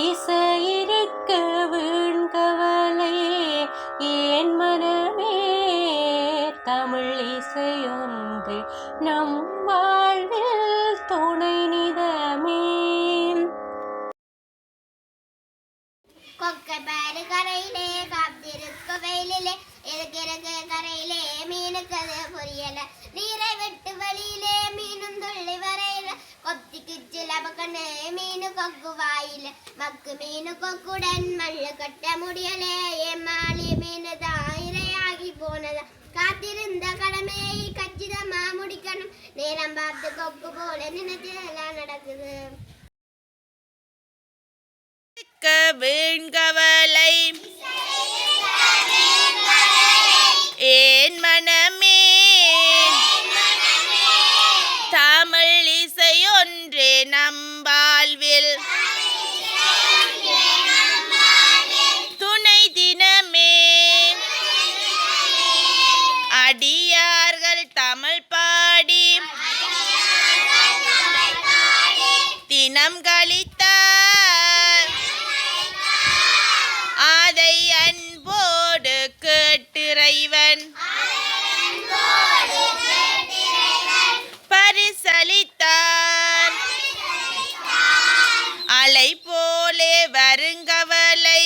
இசையிருக்க வீண்கவலை ஏன் மனமே தமிழ் இசையொன்று நம் வாழ்வில் துணை நிதமே. கொக்கபாறு கரையிலே காத்திருக்க வெயிலிலே இருக்கிற கரையிலே மீனுக்கது பொரியல நீரை விட்டு வழியிலே மீனும் துள்ளி வரையில கொத்திக்கு சிலபக்கண்ணு மீனு கொக்கு வாயில மக்கு மீனு கொக்குடன் மல்லு கட்ட முடியலே ஏமாளி மீனு தான் இரையாகி போனதா காத்திருந்த கடமையை கச்சிதமா முடிக்கணும் நேரம் பார்த்து கொக்கு போல நினைச்சு எல்லாம் நடக்குது. வீண்கவலை ஏன் மனமே தமிழ் இசையொன்றே நம் வாழ்வில் துணை தினமே. அடியார்கள் தமிழ் பாடி தினம் கழித்தார் அதை அன்போடு கேட்டிறைவன் பரிசளித்தான் அலை போலே வருங்கவலை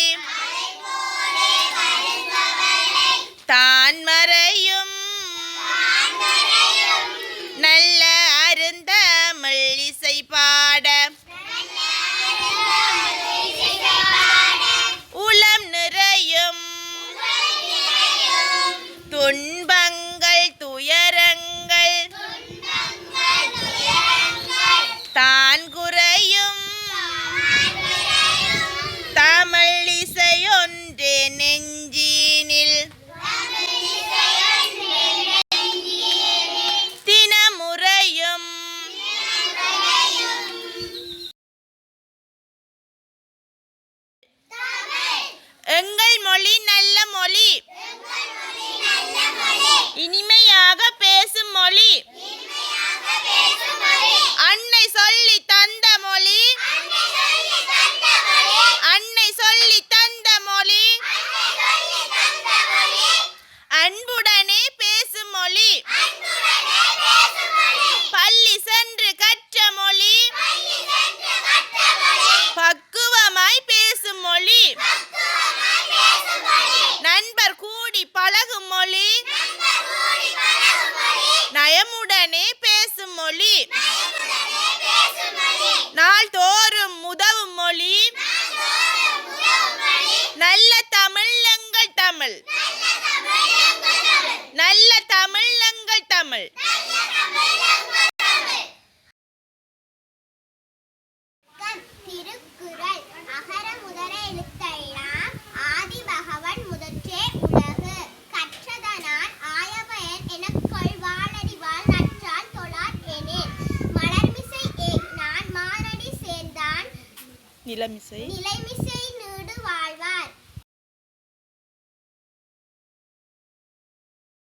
தான் மறையும் நல்ல அருந்தமிழ் இசை பாட உளம் நிறையும் துன்பங்கள் துயரங்கள் தான் குறையும் தமிழ் இசையொன்றே நெஞ்சினில் தினமுறையும். எங்கள் மொழி நல்ல மொழி இனிமையாக பேசும் மொழி அன்னை சொல்லி தந்த மொழி அன்னை சொல்லி தந்த மொழி அன்புடனே பேசும் மொழி பள்ளி சென்று கற்ற மொழி பக்குவமாய் பேசும் மொழி நண்பர் கூடி பழகும் மொழி நயமுடனே பேசும் மொழி நாள்தோறும் உதவும் மொழி நல்ல தமிழ் எங்கள் தமிழ் நல்ல தமிழ் எங்கள் தமிழ். திருக்குறள் அகர முதல எழுத்தெல்லாம் ஆதி பகவன் முதற்றே உலகு கற்றதனால் ஆயபயன் எனக்கொள் வாழறிவாள் நற்றால் தொழார் எனேன் மலர்மிசை நான் மாரடி சேர்ந்தான் நிலைமிசை